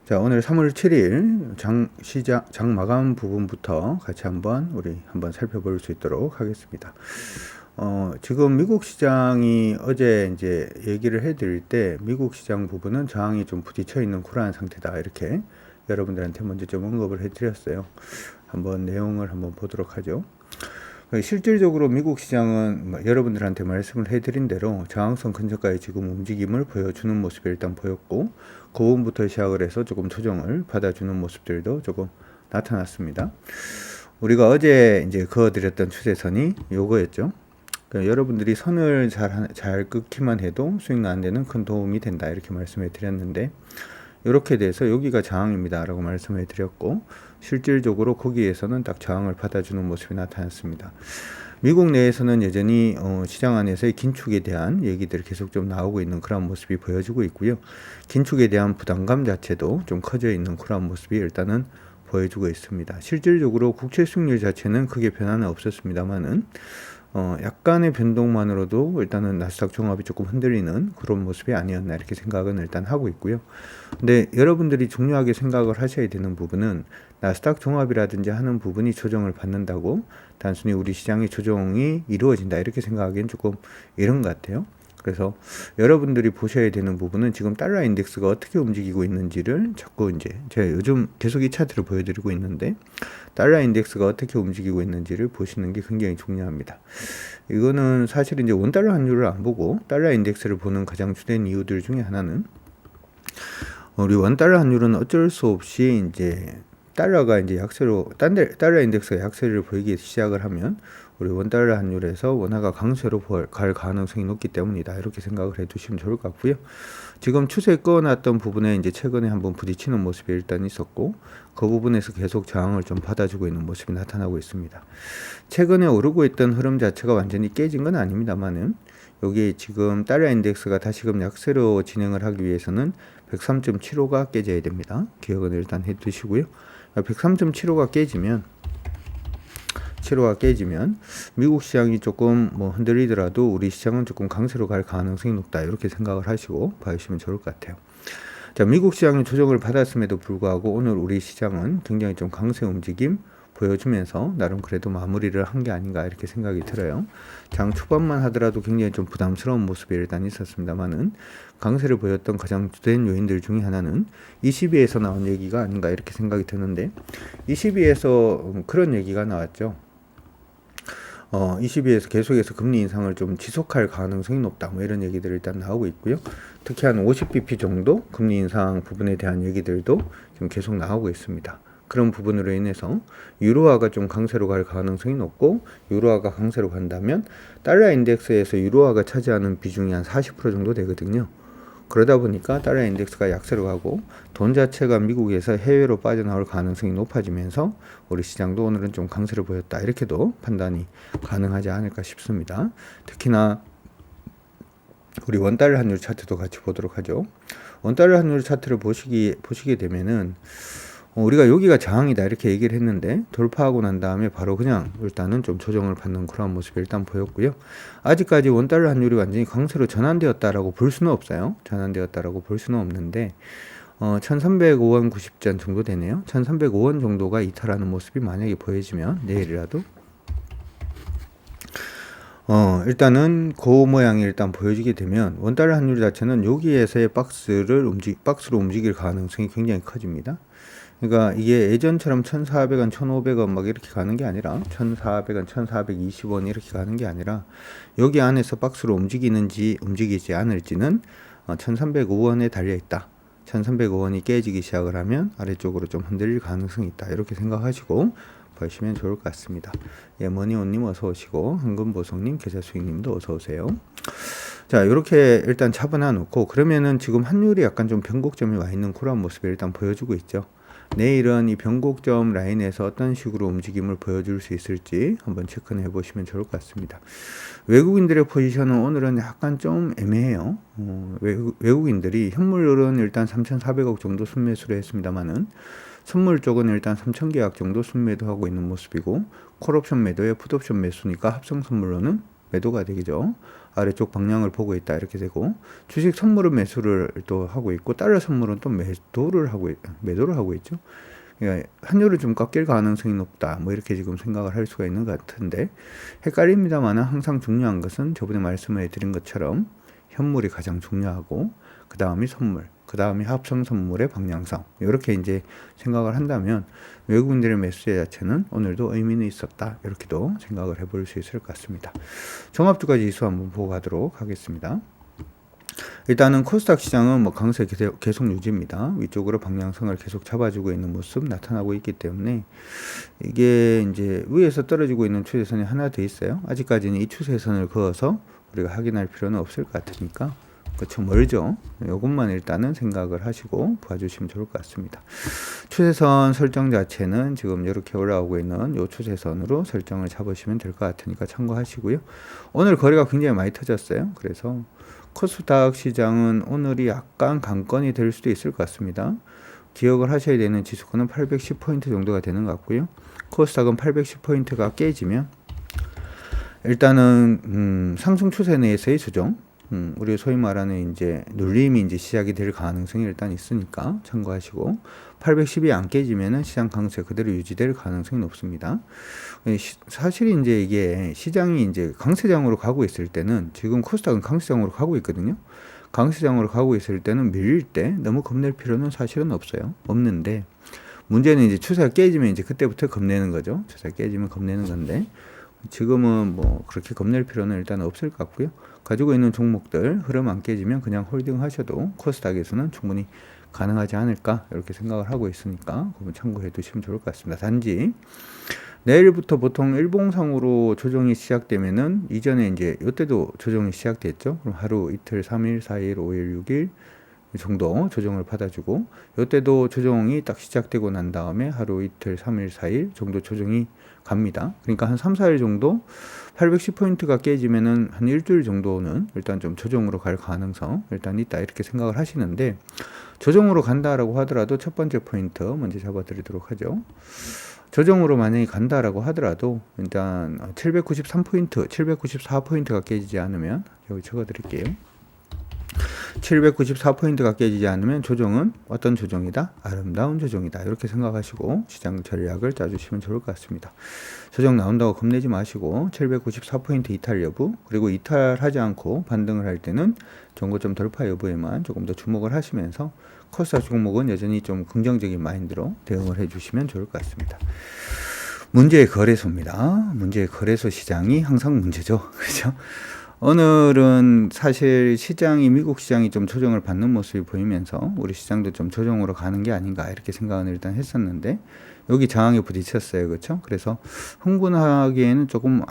자, 오늘 3월 7일 장 마감 부분부터 같이 우리 한번 살펴볼 수 있도록 하겠습니다. 지금 미국 시장이 어제 이제 얘기를 해드릴 때 미국 시장 부분은 저항이 좀 부딪혀 있는 그러한 상태다. 이렇게 여러분들한테 먼저 좀 언급을 해드렸어요. 한번 내용을 한번 보도록 하죠. 실질적으로 미국 시장은 여러분들한테 말씀을 해드린 대로 저항선 근처까지 지금 움직임을 보여주는 모습이 일단 보였고, 그 부분부터 시작을 해서 조금 조정을 받아주는 모습들도 조금 나타났습니다. 우리가 어제 이제 그어드렸던 추세선이 요거였죠. 그러니까 여러분들이 선을 잘 긋기만 해도 수익 나는데는 큰 도움이 된다, 이렇게 말씀해 드렸는데, 이렇게 돼서 여기가 저항입니다 라고 말씀해 드렸고, 실질적으로 거기에서는 딱 저항을 받아주는 모습이 나타났습니다. 미국 내에서는 여전히 시장 안에서의 긴축에 대한 얘기들이 계속 좀 나오고 있는 그런 모습이 보여지고 있고요. 긴축에 대한 부담감 자체도 좀 커져 있는 그런 모습이 일단은 보여주고 있습니다. 실질적으로 국채 수익률 자체는 크게 변화는 없었습니다만은 약간의 변동만으로도 일단은 나스닥 종합이 조금 흔들리는 그런 모습이 아니었나, 이렇게 생각은 일단 하고 있고요. 근데 여러분들이 중요하게 생각을 하셔야 되는 부분은 나스닥 종합이라든지 하는 부분이 조정을 받는다고 단순히 우리 시장의 조정이 이루어진다, 이렇게 생각하기엔 조금 이런 것 같아요. 그래서 여러분들이 보셔야 되는 부분은 지금 달러 인덱스가 어떻게 움직이고 있는지를 자꾸 이제 제가 요즘 계속 이 차트를 보여드리고 있는데, 달러 인덱스가 어떻게 움직이고 있는지를 보시는 게 굉장히 중요합니다. 이거는 사실 이제 원달러 환율을 안 보고 달러 인덱스를 보는 가장 주된 이유들 중에 하나는, 우리 원달러 환율은 어쩔 수 없이 이제 달러가 이제 약세로, 달러 인덱스가 약세를 보이기 시작을 하면 우리 원달러 환율에서 원화가 강세로 갈 가능성이 높기 때문이다, 이렇게 생각을 해두시면 좋을 것 같고요. 지금 추세 꺼놨던 부분에 이제 최근에 한번 부딪히는 모습이 일단 있었고, 그 부분에서 계속 저항을 좀 받아주고 있는 모습이 나타나고 있습니다. 최근에 오르고 있던 흐름 자체가 완전히 깨진 건 아닙니다만은, 여기 지금 달러 인덱스가 다시금 약세로 진행을 하기 위해서는 103.75가 깨져야 됩니다. 기억은 일단 해두시고요. 103.75가 깨지면 미국 시장이 조금 흔들리더라도 우리 시장은 조금 강세로 갈 가능성이 높다, 이렇게 생각을 하시고 봐주시면 좋을 것 같아요. 자, 미국 시장이 조정을 받았음에도 불구하고 오늘 우리 시장은 굉장히 좀 강세 움직임 보여주면서 나름 그래도 마무리를 한 게 아닌가, 이렇게 생각이 들어요. 장 초반만 하더라도 굉장히 좀 부담스러운 모습이 일단 있었습니다만은, 강세를 보였던 가장 주된 요인들 중에 하나는 22에서 나온 얘기가 아닌가, 이렇게 생각이 드는데, 22에서 그런 얘기가 나왔죠. 22에서 계속해서 금리 인상을 좀 지속할 가능성이 높다, 이런 얘기들이 일단 나오고 있고요. 특히 한 50bp 정도 금리 인상 부분에 대한 얘기들도 좀 계속 나오고 있습니다. 그런 부분으로 인해서 유로화가 좀 강세로 갈 가능성이 높고, 유로화가 강세로 간다면 달러 인덱스에서 유로화가 차지하는 비중이 한 40% 정도 되거든요. 그러다 보니까 달러 인덱스가 약세로 가고 돈 자체가 미국에서 해외로 빠져나올 가능성이 높아지면서 우리 시장도 오늘은 좀 강세를 보였다, 이렇게도 판단이 가능하지 않을까 싶습니다. 특히나 우리 원달러 환율 차트도 같이 보도록 하죠. 원달러 환율 차트를 보시게 되면은 우리가 여기가 저항이다, 이렇게 얘기를 했는데, 돌파하고 난 다음에 바로 그냥 일단은 좀 조정을 받는 그런 모습이 일단 보였고요. 아직까지 원달러 환율이 완전히 강세로 전환되었다라고 볼 수는 없어요. 전환되었다라고 볼 수는 없는데 1305원 90전 정도 되네요. 1305원 정도가 이탈하는 모습이 만약에 보여지면 내일이라도 일단은 그 모양이 일단 보여지게 되면 원달러 환율 자체는 여기에서의 박스로 움직일 가능성이 굉장히 커집니다. 그러니까 이게 예전처럼 1,400원, 1,500원 막 이렇게 가는 게 아니라 1,400원, 1,420원 이렇게 가는 게 아니라 여기 안에서 박스로 움직이지 않을지는 1,305원에 달려 있다. 1,305원이 깨지기 시작을 하면 아래쪽으로 좀 흔들릴 가능성이 있다, 이렇게 생각하시고 보시면 좋을 것 같습니다. 예, 머니온님 어서 오시고, 황금보성님, 계좌수익님도 어서 오세요. 자, 이렇게 일단 차분해 놓고, 그러면은 지금 환율이 약간 좀 변곡점이 와 있는 그런 모습을 일단 보여주고 있죠. 내일은 이 변곡점 라인에서 어떤 식으로 움직임을 보여줄 수 있을지 한번 체크해 보시면 좋을 것 같습니다. 외국인들의 포지션은 오늘은 약간 좀 애매해요. 외국인들이 현물은 일단 3,400억 정도 순매수를 했습니다만은, 선물 쪽은 일단 3,000계약 정도 순매도 하고 있는 모습이고, 콜옵션 매도에 풋옵션 매수니까 합성 선물로는 매도가 되죠. 아래쪽 방향을 보고 있다 이렇게 되고, 주식 선물은 매수를 또 하고 있고 달러 선물은 또 매도를 하고 있죠. 그러니까 환율을 좀 꺾일 가능성이 높다 뭐 이렇게 지금 생각을 할 수가 있는 것 같은데, 헷갈립니다만 항상 중요한 것은 저번에 말씀해 드린 것처럼 현물이 가장 중요하고 그 다음이 선물, 그 다음이 합성 선물의 방향성, 이렇게 이제 생각을 한다면 외국인들의 매수세 자체는 오늘도 의미는 있었다 이렇게도 생각을 해볼 수 있을 것 같습니다. 종합주가 지수 한번 보고 가도록 하겠습니다. 일단은 코스닥 시장은 뭐 강세 계속 유지입니다. 위쪽으로 방향성을 계속 잡아주고 있는 모습 나타나고 있기 때문에, 이게 이제 위에서 떨어지고 있는 추세선이 하나 더 있어요. 아직까지는 이 추세선을 그어서 우리가 확인할 필요는 없을 것 같으니까, 그렇죠, 멀죠. 이것만 일단은 생각을 하시고 봐주시면 좋을 것 같습니다. 추세선 설정 자체는 지금 이렇게 올라오고 있는 이 추세선으로 설정을 잡으시면 될 것 같으니까 참고하시고요. 오늘 거래가 굉장히 많이 터졌어요. 그래서 코스닥 시장은 오늘이 약간 강건이 될 수도 있을 것 같습니다. 기억을 하셔야 되는 지수권은 810포인트 정도가 되는 것 같고요. 코스닥은 810포인트가 깨지면 일단은 상승 추세 내에서의 조정, 우리 소위 말하는 이제 눌림이 이제 시작이 될 가능성이 일단 있으니까 참고하시고, 810이 안 깨지면은 시장 강세 그대로 유지될 가능성이 높습니다. 사실 이제 이게 시장이 이제 강세장으로 가고 있을 때는, 지금 코스닥은 강세장으로 가고 있거든요. 강세장으로 가고 있을 때는 밀릴 때 너무 겁낼 필요는 사실은 없는데, 문제는 이제 추세가 깨지면 이제 그때부터 겁내는 거죠. 추세가 깨지면 겁내는 건데, 지금은 뭐 그렇게 겁낼 필요는 일단 없을 것 같고요. 가지고 있는 종목들 흐름 안 깨지면 그냥 홀딩 하셔도 코스닥에서는 충분히 가능하지 않을까 이렇게 생각을 하고 있으니까 그건 참고해 두시면 좋을 것 같습니다. 단지 내일부터 보통 일봉상으로 조정이 시작되면은, 이전에 이제 이때도 조정이 시작됐죠. 그럼 하루 이틀 3일 4일 5일 6일 정도 조정을 받아주고, 이때도 조정이 딱 시작되고 난 다음에 하루 이틀 3일 4일 정도 조정이 갑니다. 그러니까 한 3, 4일 정도 810포인트가 깨지면은 한 일주일 정도는 일단 좀 조정으로 갈 가능성 일단 있다 이렇게 생각을 하시는데, 조정으로 간다라고 하더라도 첫 번째 포인트 먼저 잡아드리도록 하죠. 조정으로 만약에 간다라고 하더라도 일단 793포인트, 794포인트가 깨지지 않으면, 여기 적어드릴게요. 794포인트가 깨지지 않으면 조정은 어떤 조정이다? 아름다운 조정이다. 이렇게 생각하시고 시장 전략을 짜주시면 좋을 것 같습니다. 조정 나온다고 겁내지 마시고 794포인트 이탈 여부, 그리고 이탈하지 않고 반등을 할 때는 정고점 돌파 여부에만 조금 더 주목을 하시면서 코스닥 종목은 여전히 좀 긍정적인 마인드로 대응을 해주시면 좋을 것 같습니다. 문제의 거래소입니다. 문제의 거래소 시장이 항상 문제죠. 그렇죠? 오늘은 사실 시장이, 미국 시장이 좀 조정을 받는 모습이 보이면서 우리 시장도 좀 조정으로 가는 게 아닌가 이렇게 생각을 일단 했었는데, 여기 저항에 부딪혔어요. 그렇죠? 그래서 흥분하기에는 조금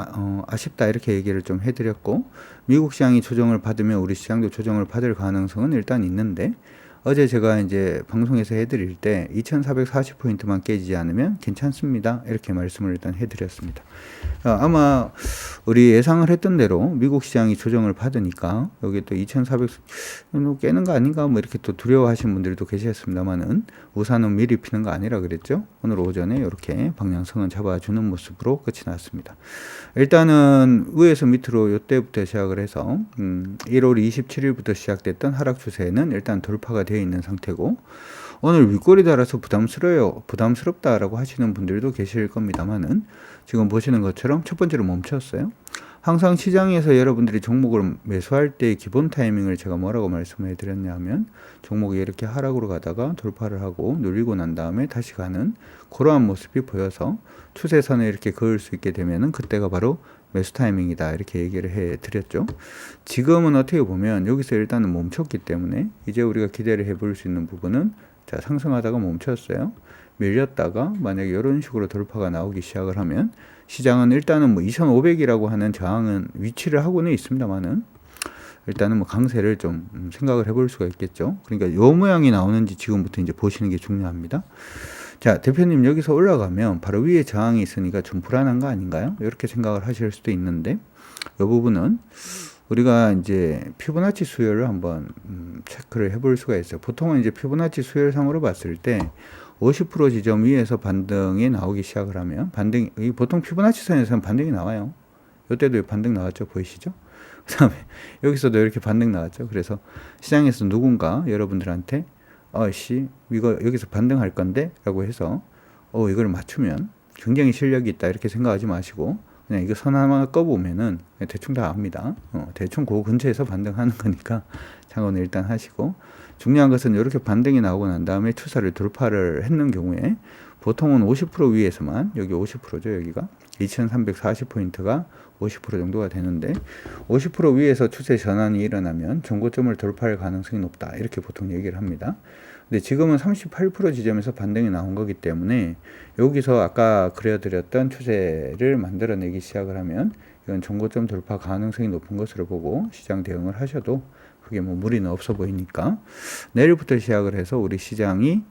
아쉽다 이렇게 얘기를 좀 해드렸고, 미국 시장이 조정을 받으면 우리 시장도 조정을 받을 가능성은 일단 있는데, 어제 제가 이제 방송에서 해드릴 때 2440포인트만 깨지지 않으면 괜찮습니다 이렇게 말씀을 일단 해드렸습니다. 아마 우리 예상을 했던 대로 미국 시장이 조정을 받으니까 여기 또 2400 깨는 거 아닌가 뭐 이렇게 또 두려워하시는 분들도 계셨습니다만은, 우산은 미리 피는 거 아니라 그랬죠. 오늘 오전에 이렇게 방향성은 잡아주는 모습으로 끝이 났습니다. 일단은 위에서 밑으로 이때부터 시작을 해서 1월 27일부터 시작됐던 하락 추세는 일단 돌파가 되어 있는 상태고, 오늘 윗골이 달아서 부담스럽다라고 하시는 분들도 계실 겁니다만은, 지금 보시는 것처럼 첫 번째로 멈췄어요. 항상 시장에서 여러분들이 종목을 매수할 때 기본 타이밍을 제가 뭐라고 말씀을 드렸냐면, 종목이 이렇게 하락으로 가다가 돌파를 하고 눌리고 난 다음에 다시 가는 그러한 모습이 보여서 추세선에 이렇게 그을 수 있게 되면은 그때가 바로 매수 타이밍이다 이렇게 얘기를 해 드렸죠. 지금은 어떻게 보면 여기서 일단은 멈췄기 때문에 이제 우리가 기대를 해볼 수 있는 부분은, 자, 상승하다가 멈췄어요. 밀렸다가 만약에 이런 식으로 돌파가 나오기 시작을 하면, 시장은 일단은 뭐 2500이라고 하는 저항은 위치를 하고는 있습니다만은, 일단은 뭐 강세를 좀 생각을 해볼 수가 있겠죠. 그러니까 요 모양이 나오는지 지금부터 이제 보시는 게 중요합니다. 자, 대표님 여기서 올라가면 바로 위에 저항이 있으니까 좀 불안한 거 아닌가요? 이렇게 생각을 하실 수도 있는데, 이 부분은 우리가 이제 피보나치 수열을 한번 체크를 해볼 수가 있어요. 보통은 이제 피보나치 수열상으로 봤을 때 50% 지점 위에서 반등이 나오기 시작을 하면, 보통 피보나치 선에서는 반등이 나와요. 이때도 반등 나왔죠. 보이시죠? 그 다음에 여기서도 이렇게 반등 나왔죠. 그래서 시장에서 누군가 여러분들한테 이거 여기서 반등할 건데 라고 해서 이걸 맞추면 굉장히 실력이 있다 이렇게 생각하지 마시고 그냥 이거 선 하나 꺼보면은 대충 다 압니다. 대충 그 근처에서 반등하는 거니까 참고는 일단 하시고, 중요한 것은 이렇게 반등이 나오고 난 다음에 추세를 돌파를 했는 경우에 보통은 50% 위에서만, 여기 50%죠. 여기가 2340포인트가 50% 정도가 되는데 50% 위에서 추세 전환이 일어나면 정고점을 돌파할 가능성이 높다 이렇게 보통 얘기를 합니다. 근데 지금은 38% 지점에서 반등이 나온 거기 때문에 여기서 아까 그려드렸던 추세를 만들어내기 시작을 하면 이건 정고점 돌파 가능성이 높은 것으로 보고 시장 대응을 하셔도 그게 뭐 무리는 없어 보이니까, 내일부터 시작을 해서 우리 시장이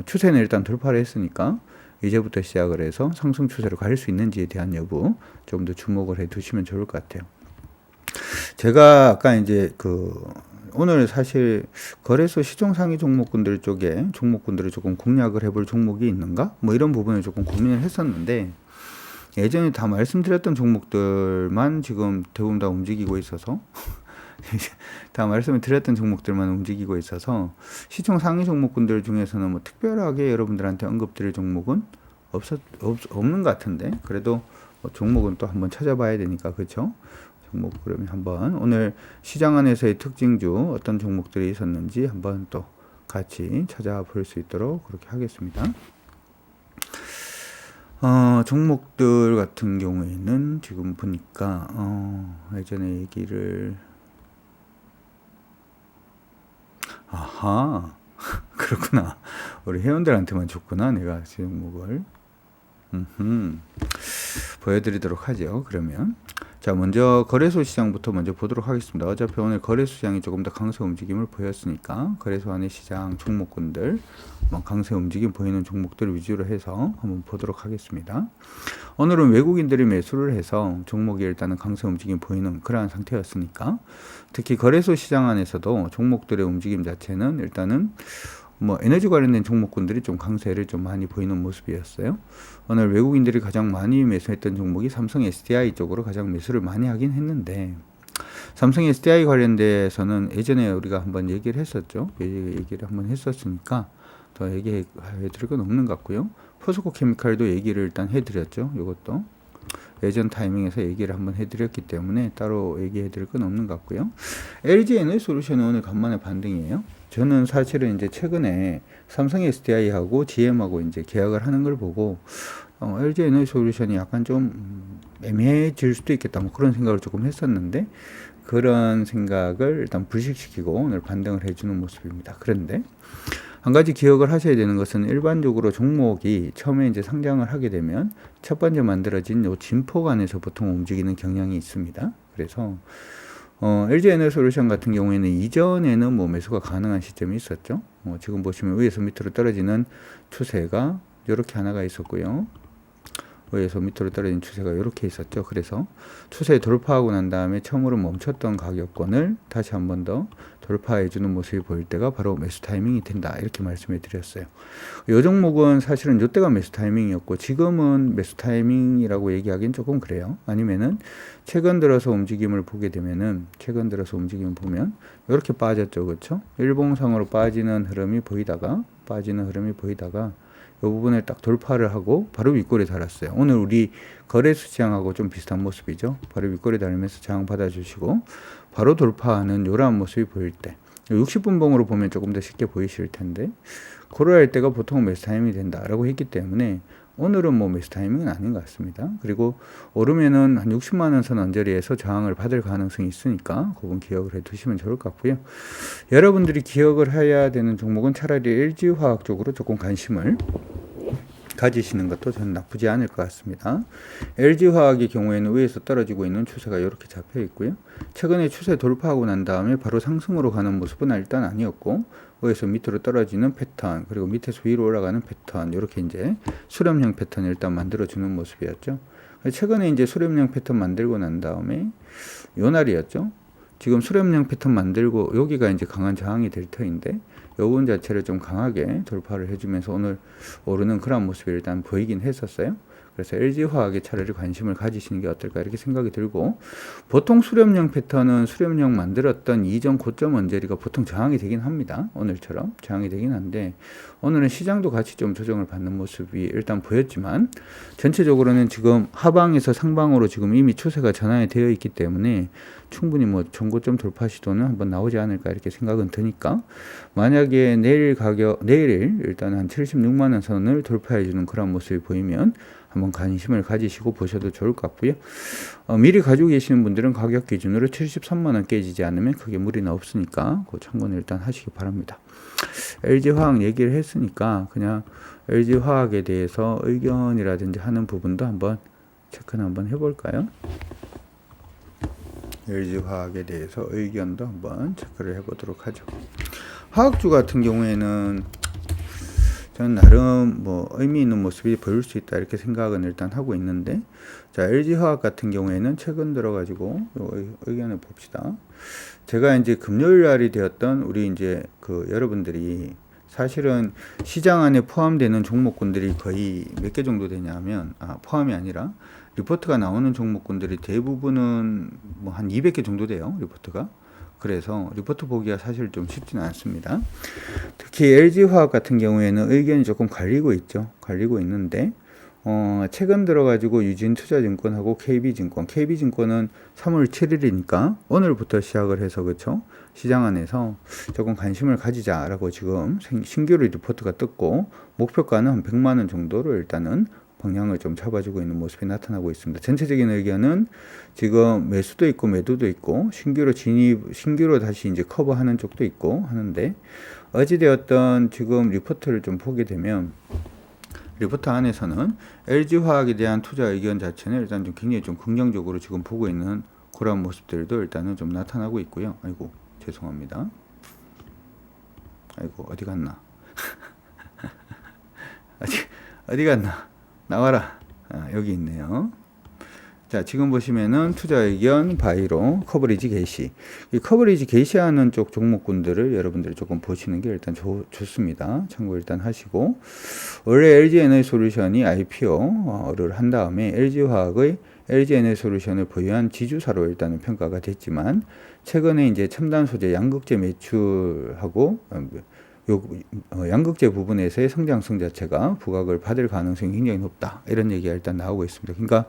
추세는 일단 돌파를 했으니까 이제부터 시작을 해서 상승 추세로 갈 수 있는지에 대한 여부 좀 더 주목을 해 두시면 좋을 것 같아요. 제가 아까 이제 오늘 사실 거래소 시총 상위 종목군들 쪽에 종목군들을 조금 공략을 해볼 종목이 있는가? 뭐 이런 부분을 조금 고민을 했었는데, 예전에 다 말씀드렸던 종목들만 지금 대부분 다 움직이고 있어서 다 말씀을 드렸던 종목들만 움직이고 있어서 시총 상위 종목군들 중에서는 뭐 특별하게 여러분들한테 언급드릴 종목은 없는 것 같은데, 그래도 종목은 또 한번 찾아봐야 되니까, 그렇죠? 종목 그러면 한번 오늘 시장 안에서의 특징주 어떤 종목들이 있었는지 한번 또 같이 찾아볼 수 있도록 그렇게 하겠습니다. 종목들 같은 경우에는 지금 보니까 예전에 얘기를 그렇구나. 우리 회원들한테만 줬구나. 내가 종목을 보여드리도록 하죠. 그러면 자, 먼저 거래소 시장부터 먼저 보도록 하겠습니다. 어차피 오늘 거래소 시장이 조금 더 강세 움직임을 보였으니까 거래소 안의 시장 종목군들 강세 움직임 보이는 종목들 위주로 해서 한번 보도록 하겠습니다. 오늘은 외국인들이 매수를 해서 종목이 일단은 강세 움직임 보이는 그러한 상태였으니까, 특히 거래소 시장 안에서도 종목들의 움직임 자체는 일단은 에너지 관련된 종목군들이 좀 강세를 좀 많이 보이는 모습이었어요. 오늘 외국인들이 가장 많이 매수했던 종목이 삼성 SDI 쪽으로 가장 매수를 많이 하긴 했는데, 삼성 SDI 관련돼서는 예전에 우리가 한번 얘기를 했었죠. 얘기를 한번 했었으니까 더 얘기해 드릴 건 없는 것 같고요. 포스코 케미칼도 얘기를 일단 해드렸죠. 이것도 예전 타이밍에서 얘기를 한번 해드렸기 때문에 따로 얘기해 드릴 건 없는 것 같고요. LG 에너지솔루션은 오늘 간만에 반등이에요. 저는 사실은 이제 최근에 삼성 SDI하고 GM하고 이제 계약을 하는 걸 보고 LG 에너지솔루션이 약간 좀 애매해질 수도 있겠다 뭐 그런 생각을 조금 했었는데, 그런 생각을 일단 불식시키고 오늘 반등을 해주는 모습입니다. 그런데 한 가지 기억을 하셔야 되는 것은, 일반적으로 종목이 처음에 이제 상장을 하게 되면 첫 번째 만들어진 요 진폭안에서 보통 움직이는 경향이 있습니다. 그래서 LG 에너지솔루션 같은 경우에는 이전에는 매수가 가능한 시점이 있었죠. 지금 보시면 위에서 밑으로 떨어지는 추세가 이렇게 하나가 있었고요. 위에서 밑으로 떨어진 추세가 이렇게 있었죠. 그래서 추세 돌파하고 난 다음에 처음으로 멈췄던 가격권을 다시 한 번 더 돌파해 주는 모습이 보일 때가 바로 매수 타이밍이 된다 이렇게 말씀해 드렸어요. 이 종목은 사실은 이때가 매수 타이밍이었고 지금은 매수 타이밍이라고 얘기하기는 조금 그래요. 아니면은 최근 들어서 움직임을 보게 되면은, 최근 들어서 움직임을 보면 이렇게 빠졌죠. 그렇죠? 일봉상으로 빠지는 흐름이 보이다가 이 부분을 딱 돌파를 하고 바로 윗골에 달았어요. 오늘 우리 거래소 시장하고 좀 비슷한 모습이죠. 바로 윗골에 달면서 저항 받아주시고 바로 돌파하는 이러한 모습이 보일 때, 60분봉으로 보면 조금 더 쉽게 보이실 텐데, 그러할 할 때가 보통 매수 타이밍이 된다라고 했기 때문에 오늘은 매수 타이밍은 아닌 것 같습니다. 그리고 오르면은 한 60만 원 선 언저리에서 저항을 받을 가능성이 있으니까 그건 기억을 해 두시면 좋을 것 같고요. 여러분들이 기억을 해야 되는 종목은 차라리 LG화학 쪽으로 조금 관심을 가지시는 것도 저는 나쁘지 않을 것 같습니다. LG화학의 경우에는 위에서 떨어지고 있는 추세가 이렇게 잡혀 있고요. 최근에 추세 돌파하고 난 다음에 바로 상승으로 가는 모습은 일단 아니었고, 위에서 밑으로 떨어지는 패턴, 그리고 밑에서 위로 올라가는 패턴, 이렇게 이제 수렴형 패턴을 일단 만들어주는 모습이었죠. 최근에 이제 수렴형 패턴 만들고 난 다음에 요 날이었죠. 지금 수렴형 패턴 만들고 여기가 이제 강한 저항이 될 터인데, 요 부분 자체를 좀 강하게 돌파를 해주면서 오늘 오르는 그런 모습이 일단 보이긴 했었어요. 그래서 LG화학에 차라리 관심을 가지시는 게 어떨까 이렇게 생각이 들고, 보통 수렴형 패턴은 수렴형 만들었던 이전 고점 언저리가 보통 저항이 되긴 합니다. 오늘처럼 저항이 되긴 한데, 오늘은 시장도 같이 좀 조정을 받는 모습이 일단 보였지만, 전체적으로는 지금 하방에서 상방으로 지금 이미 추세가 전환이 되어 있기 때문에 충분히 뭐 전고점 돌파 시도는 한번 나오지 않을까 이렇게 생각은 드니까, 만약에 내일 일단 한 76만 원 선을 돌파해 주는 그런 모습이 보이면 한번 관심을 가지시고 보셔도 좋을 것 같고요. 미리 가지고 계시는 분들은 가격 기준으로 73만 원 깨지지 않으면 크게 무리는 없으니까 그 참고는 일단 하시기 바랍니다. LG화학 얘기를 했으니까 그냥 LG화학에 대해서 의견이라든지 하는 부분도 한번 체크는 한번 해볼까요? LG화학에 대해서 의견도 한번 체크를 해보도록 하죠. 화학주 같은 경우에는 저는 나름 뭐 의미 있는 모습이 보일 수 있다 이렇게 생각은 일단 하고 있는데, 자, LG화학 같은 경우에는 최근 들어가지고 의견을 봅시다. 제가 이제 금요일 날이 되었던 우리 이제 그 여러분들이 사실은 시장 안에 포함되는 종목군들이 거의 몇 개 정도 되냐면, 포함이 아니라 리포트가 나오는 종목군들이 대부분은 뭐 한 200개 정도 돼요, 리포트가. 그래서 리포트 보기가 사실 좀 쉽지는 않습니다. 특히 LG화학 같은 경우에는 의견이 조금 갈리고 있죠. 갈리고 있는데, 최근 들어가지고 유진투자증권하고 KB증권은 3월 7일이니까 오늘부터 시작을 해서, 그렇죠? 시장 안에서 조금 관심을 가지자라고 지금 신규로 리포트가 떴고, 목표가는 한 100만 원 정도로 일단은 방향을 좀 잡아주고 있는 모습이 나타나고 있습니다. 전체적인 의견은 지금 매수도 있고 매도도 있고 신규로 다시 이제 커버하는 쪽도 있고 하는데, 어찌되었던 지금 리포트를 좀 보게 되면 리포트 안에서는 LG화학에 대한 투자 의견 자체는 일단 좀 굉장히 좀 긍정적으로 지금 보고 있는 그런 모습들도 일단은 좀 나타나고 있고요. 아이고, 죄송합니다. 아이고, 어디 갔나? 어디 갔나? 나와라. 여기 있네요. 자, 지금 보시면은 투자 의견 바이로 커버리지 게시. 이 커버리지 게시하는 쪽 종목군들을 여러분들이 조금 보시는 게 일단 좋습니다. 참고 일단 하시고, 원래 LG에너지솔루션이 IPO를 한 다음에 LG화학의 LG에너지솔루션을 보유한 지주사로 일단은 평가가 됐지만, 최근에 이제 첨단 소재 양극재 매출하고 양극재 부분에서의 성장성 자체가 부각을 받을 가능성이 굉장히 높다, 이런 얘기가 일단 나오고 있습니다. 그러니까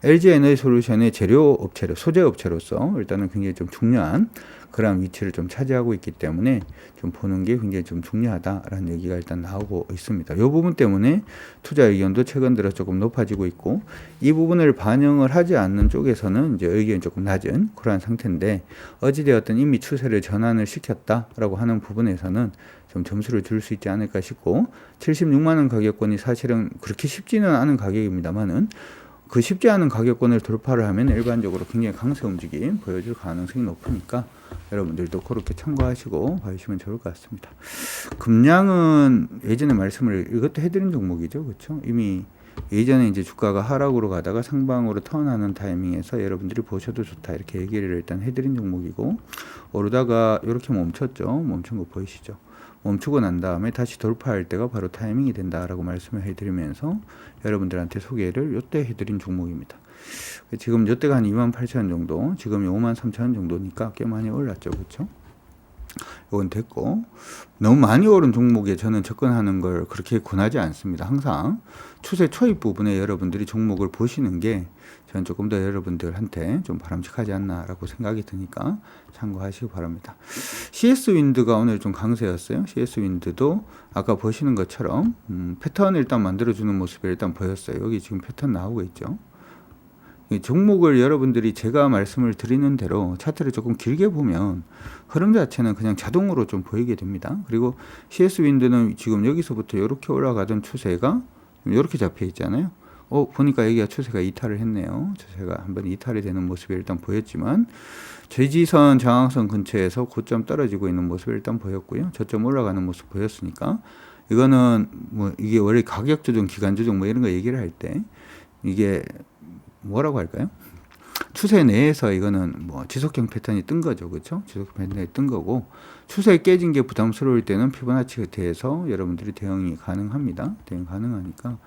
LG에너지솔루션의 재료 업체로, 소재 업체로서 일단은 굉장히 좀 중요한 그런 위치를 좀 차지하고 있기 때문에 좀 보는 게 굉장히 좀 중요하다라는 얘기가 일단 나오고 있습니다. 이 부분 때문에 투자 의견도 최근 들어 조금 높아지고 있고, 이 부분을 반영을 하지 않는 쪽에서는 이제 의견이 조금 낮은 그러한 상태인데, 어찌되었든 이미 추세를 전환을 시켰다라고 하는 부분에서는 좀 점수를 줄 수 있지 않을까 싶고, 76만 원 가격권이 사실은 그렇게 쉽지는 않은 가격입니다만은, 그 쉽지 않은 가격권을 돌파를 하면 일반적으로 굉장히 강세 움직임 보여줄 가능성이 높으니까 여러분들도 그렇게 참고하시고 봐주시면 좋을 것 같습니다. 금량은 예전에 말씀을 이것도 해드린 종목이죠, 그렇죠? 이미 예전에 이제 주가가 하락으로 가다가 상방으로 턴하는 타이밍에서 여러분들이 보셔도 좋다 이렇게 얘기를 일단 해드린 종목이고, 오르다가 이렇게 멈췄죠. 멈춘 거 보이시죠? 멈추고 난 다음에 다시 돌파할 때가 바로 타이밍이 된다라고 말씀을 해드리면서 여러분들한테 소개를 요때 해드린 종목입니다. 지금 요때가 한 28,000원 정도, 지금 53,000원 정도니까 꽤 많이 올랐죠, 그렇죠? 이건 됐고, 너무 많이 오른 종목에 저는 접근하는 걸 그렇게 권하지 않습니다. 항상 추세 초입 부분에 여러분들이 종목을 보시는 게 저는 조금 더 여러분들한테 좀 바람직하지 않나라고 생각이 드니까 참고하시기 바랍니다. CS윈드가 오늘 좀 강세였어요. CS윈드도 아까 보시는 것처럼 패턴을 일단 만들어주는 모습이 일단 보였어요. 여기 지금 패턴 나오고 있죠. 이 종목을 여러분들이 제가 말씀을 드리는 대로 차트를 조금 길게 보면 흐름 자체는 그냥 자동으로 좀 보이게 됩니다. 그리고 CS윈드는 지금 여기서부터 이렇게 올라가던 추세가 이렇게 잡혀 있잖아요. 보니까 여기가 추세가 이탈을 했네요. 추세가 한번 이탈이 되는 모습이 일단 보였지만, 지지선 저항선 근처에서 고점 떨어지고 있는 모습을 일단 보였고요. 저점 올라가는 모습 보였으니까, 이거는 뭐 이게 원래 가격 조정, 기간 조정 뭐 이런 거 얘기를 할 때 이게 뭐라고 할까요? 추세 내에서 이거는 뭐 지속형 패턴이 뜬 거죠. 그렇죠? 지속형 패턴이 뜬 거고, 추세 깨진 게 부담스러울 때는 피보나치에 대해서 여러분들이 대응이 가능합니다. 대응 가능하니까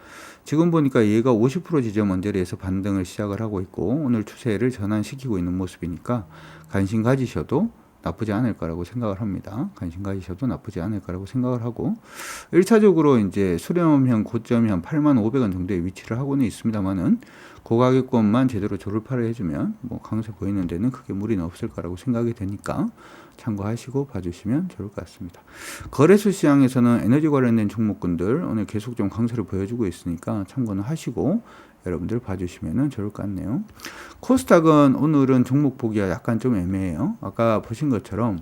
지금 보니까 얘가 50% 지점 언저리에서 반등을 시작을 하고 있고, 오늘 추세를 전환시키고 있는 모습이니까 관심 가지셔도 나쁘지 않을 거라고 생각을 합니다. 관심 가지셔도 나쁘지 않을 거라고 생각을 하고, 1차적으로 이제 수렴형 고점이 한 85,500원 정도의 위치를 하고는 있습니다만은, 고가격권만 제대로 조르파를 해주면 뭐 강세 보이는 데는 크게 무리는 없을 거라고 생각이 되니까 참고하시고 봐주시면 좋을 것 같습니다. 거래소 시장에서는 에너지 관련된 종목군들 오늘 계속 좀 강세를 보여주고 있으니까 참고는 하시고 여러분들 봐주시면 좋을 것 같네요. 코스닥은 오늘은 종목 보기가 약간 좀 애매해요. 아까 보신 것처럼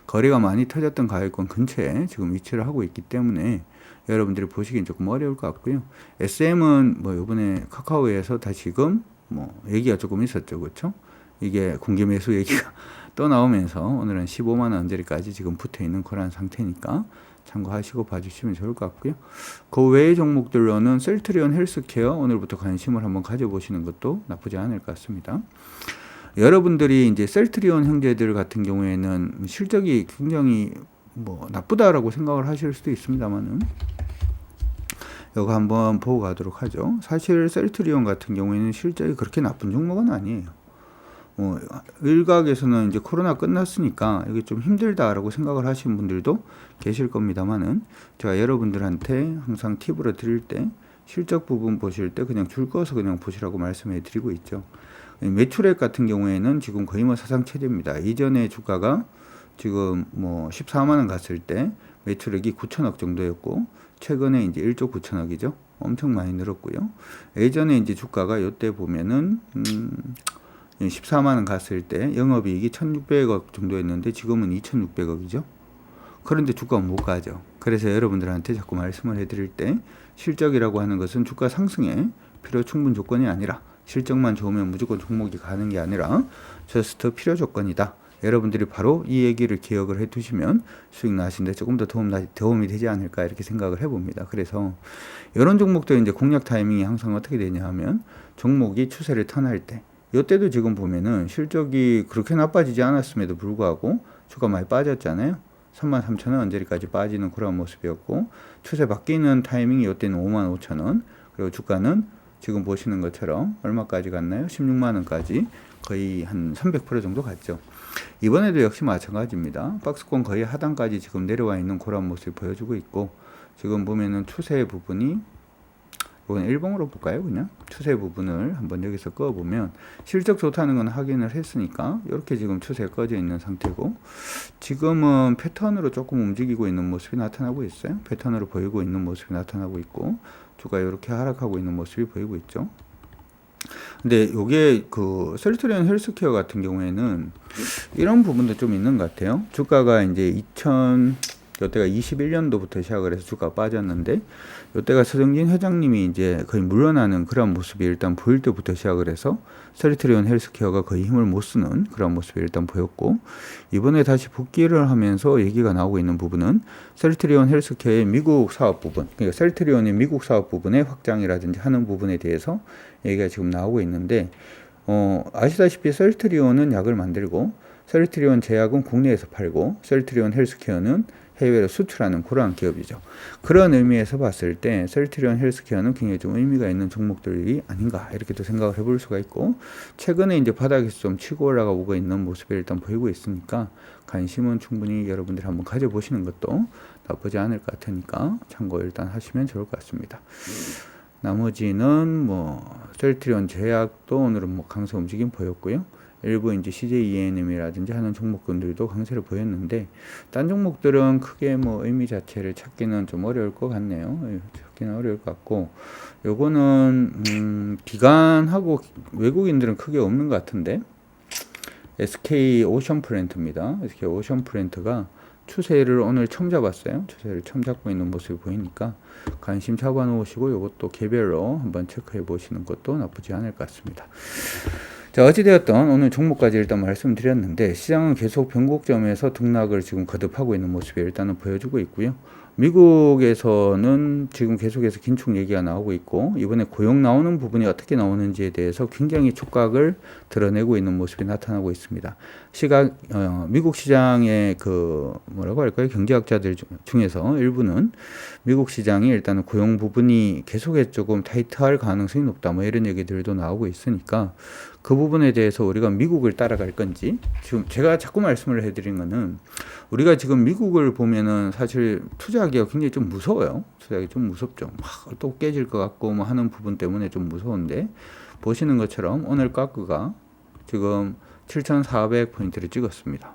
거래가 많이 터졌던 가격권 근처에 지금 위치를 하고 있기 때문에 여러분들이 보시기엔 조금 어려울 것 같고요. SM은 뭐 이번에 카카오에서 다시금 뭐 얘기가 조금 있었죠. 그렇죠? 이게 공개 매수 얘기가 또 나오면서 오늘은 15만 원 언저리까지 지금 붙어 있는 그런 상태니까 참고하시고 봐주시면 좋을 것 같고요. 그 외의 종목들로는 셀트리온 헬스케어 오늘부터 관심을 한번 가져보시는 것도 나쁘지 않을 것 같습니다. 여러분들이 이제 셀트리온 형제들 같은 경우에는 실적이 굉장히 뭐 나쁘다라고 생각을 하실 수도 있습니다만은, 이거 한번 보고 가도록 하죠. 사실 셀트리온 같은 경우에는 실적이 그렇게 나쁜 종목은 아니에요. 일각에서는 이제 코로나 끝났으니까 이게 좀 힘들다라고 생각을 하시는 분들도 계실 겁니다만은, 제가 여러분들한테 항상 팁으로 드릴 때 실적 부분 보실 때 그냥 줄 꺼서 그냥 보시라고 말씀해 드리고 있죠. 매출액 같은 경우에는 지금 거의 뭐 사상 최대입니다. 이전에 주가가 지금 뭐 14만 원 갔을 때 매출액이 9천억 정도였고, 최근에 이제 1조 9천억이죠. 엄청 많이 늘었고요. 예전에 이제 주가가 이때 보면은 14만 원 갔을 때 영업이익이 1,600억 정도였는데 지금은 2,600억이죠. 그런데 주가가 못 가죠. 그래서 여러분들한테 자꾸 말씀을 해드릴 때 실적이라고 하는 것은 주가 상승에 필요 충분 조건이 아니라, 실적만 좋으면 무조건 종목이 가는 게 아니라 저스트 필요 조건이다. 여러분들이 바로 이 얘기를 기억을 해 두시면 수익 나시는데 조금 더 도움이 되지 않을까 이렇게 생각을 해봅니다. 그래서 이런 종목들 이제 공략 타이밍이 항상 어떻게 되냐 하면, 종목이 추세를 턴할 때, 이때도 지금 보면은 실적이 그렇게 나빠지지 않았음에도 불구하고 주가 많이 빠졌잖아요. 33,000원 언저리까지 빠지는 그런 모습이었고, 추세 바뀌는 타이밍이 이때는 55,000원, 그리고 주가는 지금 보시는 것처럼 얼마까지 갔나요? 16만 원까지 거의 한 300% 정도 갔죠. 이번에도 역시 마찬가지입니다. 박스권 거의 하단까지 지금 내려와 있는 그런 모습을 보여주고 있고, 지금 보면은 추세 부분이, 이건 일봉으로 볼까요? 그냥 추세 부분을 한번 여기서 꺼보면 실적 좋다는 건 확인을 했으니까 이렇게 지금 추세가 꺼져 있는 상태고, 지금은 패턴으로 조금 움직이고 있는 모습이 나타나고 있어요. 패턴으로 보이고 있는 모습이 나타나고 있고, 주가 이렇게 하락하고 있는 모습이 보이고 있죠. 근데 요게 그 셀트리온 헬스케어 같은 경우에는 이런 부분도 좀 있는 것 같아요. 주가가 이제 이때가 21년도부터 시작을 해서 주가가 빠졌는데, 이때가 서정진 회장님이 이제 거의 물러나는 그런 모습이 일단 보일 때부터 시작을 해서 셀트리온 헬스케어가 거의 힘을 못 쓰는 그런 모습이 일단 보였고, 이번에 다시 복귀를 하면서 얘기가 나오고 있는 부분은 셀트리온 헬스케어의 미국 사업 부분, 그러니까 셀트리온의 미국 사업 부분의 확장이라든지 하는 부분에 대해서 얘기가 지금 나오고 있는데, 아시다시피 셀트리온은 약을 만들고, 셀트리온 제약은 국내에서 팔고, 셀트리온 헬스케어는 해외로 수출하는 그러한 기업이죠. 그런 의미에서 봤을 때 셀트리온 헬스케어는 굉장히 좀 의미가 있는 종목들이 아닌가 이렇게도 생각을 해볼 수가 있고, 최근에 이제 바닥에서 좀 치고 올라가 오고 있는 모습을 일단 보이고 있으니까 관심은 충분히 여러분들이 한번 가져보시는 것도 나쁘지 않을 것 같으니까 참고 일단 하시면 좋을 것 같습니다. 나머지는 뭐 셀트리온 제약도 오늘은 뭐 강세 움직임 보였고요. 일부 이제 CJ 하는 종목군들도 강세를 보였는데, 딴 종목들은 크게 뭐 의미 자체를 찾기는 좀 어려울 것 같네요. 찾기는 어려울 것 같고, 요거는 기관하고 외국인들은 크게 없는 것 같은데, SK 오션 프렌트입니다. SK 오션 프렌트가 추세를 오늘 처음 잡았어요. 추세를 처음 잡고 있는 모습이 보이니까 관심 잡아 놓으시고 이것도 개별로 한번 체크해 보시는 것도 나쁘지 않을 것 같습니다. 자, 어찌되었던 오늘 종목까지 일단 말씀드렸는데, 시장은 계속 변곡점에서 등락을 지금 거듭하고 있는 모습이 일단은 보여주고 있고요. 미국에서는 지금 계속해서 긴축 얘기가 나오고 있고 이번에 고용 나오는 부분이 어떻게 나오는지에 대해서 굉장히 촉각을 드러내고 있는 모습이 나타나고 있습니다. 미국 시장의 그 뭐라고 할까요? 경제학자들 중에서 일부는 미국 시장이 일단은 고용 부분이 계속해서 조금 타이트할 가능성이 높다. 뭐 이런 얘기들도 나오고 있으니까 그 부분에 대해서 우리가 미국을 따라갈 건지 지금 제가 자꾸 말씀을 해드린 거는 우리가 지금 미국을 보면은 사실 투자하기가 굉장히 좀 무서워요. 투자하기 좀 무섭죠. 막 또 깨질 것 같고 뭐 하는 부분 때문에 좀 무서운데 보시는 것처럼 오늘 가크가 지금 7,400포인트를 찍었습니다.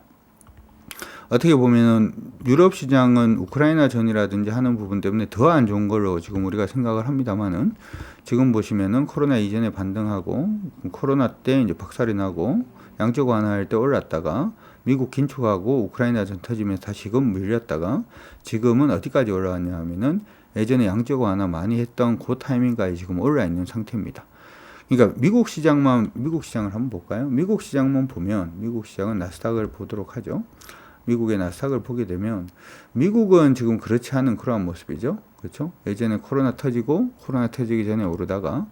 어떻게 보면은 유럽 시장은 우크라이나 전이라든지 하는 부분 때문에 더 안 좋은 걸로 지금 우리가 생각을 합니다만은 지금 보시면은 코로나 이전에 반등하고 코로나 때 이제 박살이 나고 양적 완화할 때 올랐다가 미국 긴축하고 우크라이나 전 터지면서 다시금 밀렸다가 지금은 어디까지 올라왔냐 하면은 예전에 양적 완화 많이 했던 그 타이밍까지 지금 올라 있는 상태입니다. 그러니까 미국 시장을 한번 볼까요? 미국 시장만 보면 미국 시장은 나스닥을 보도록 하죠. 미국의 나스닥을 보게 되면 미국은 지금 그렇지 않은 그러한 모습이죠. 그렇죠? 예전에 코로나 터지기 전에 오르다가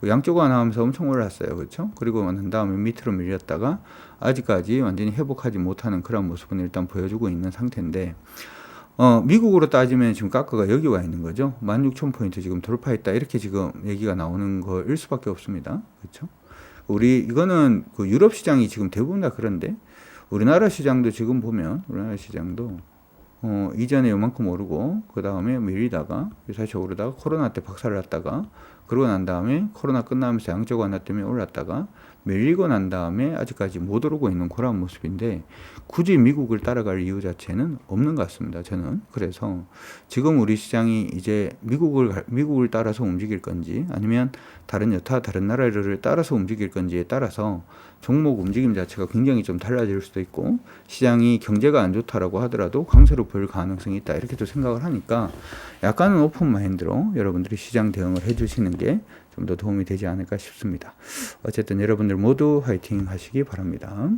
양쪽 완화하면서 엄청 올랐어요. 그렇죠? 그리고 난 다음에 밑으로 밀렸다가 아직까지 완전히 회복하지 못하는 그런 모습은 일단 보여주고 있는 상태인데 미국으로 따지면 지금 가크가 여기 와 있는 거죠. 16,000포인트 지금 돌파했다. 이렇게 지금 얘기가 나오는 거일 수밖에 없습니다. 그렇죠? 이거는 그 유럽 시장이 지금 대부분 다 그런데 우리나라 시장도 지금 보면 우리나라 시장도 이전에 요만큼 오르고 그 다음에 밀리다가 다시 오르다가 코로나 때 박살을 났다가 그러고 난 다음에 코로나 끝나면서 양적 완화 때문에 올랐다가 밀리고 난 다음에 아직까지 못 오르고 있는 그런 모습인데 굳이 미국을 따라갈 이유 자체는 없는 것 같습니다. 저는 그래서 지금 우리 시장이 이제 미국을 따라서 움직일 건지 아니면 다른 나라를 따라서 움직일 건지에 따라서 종목 움직임 자체가 굉장히 좀 달라질 수도 있고 시장이 경제가 안 좋다라고 하더라도 강세로 볼 가능성이 있다 이렇게도 생각을 하니까 약간은 오픈 마인드로 여러분들이 시장 대응을 해주시는 게 좀 더 도움이 되지 않을까 싶습니다. 어쨌든 여러분들 모두 화이팅 하시기 바랍니다.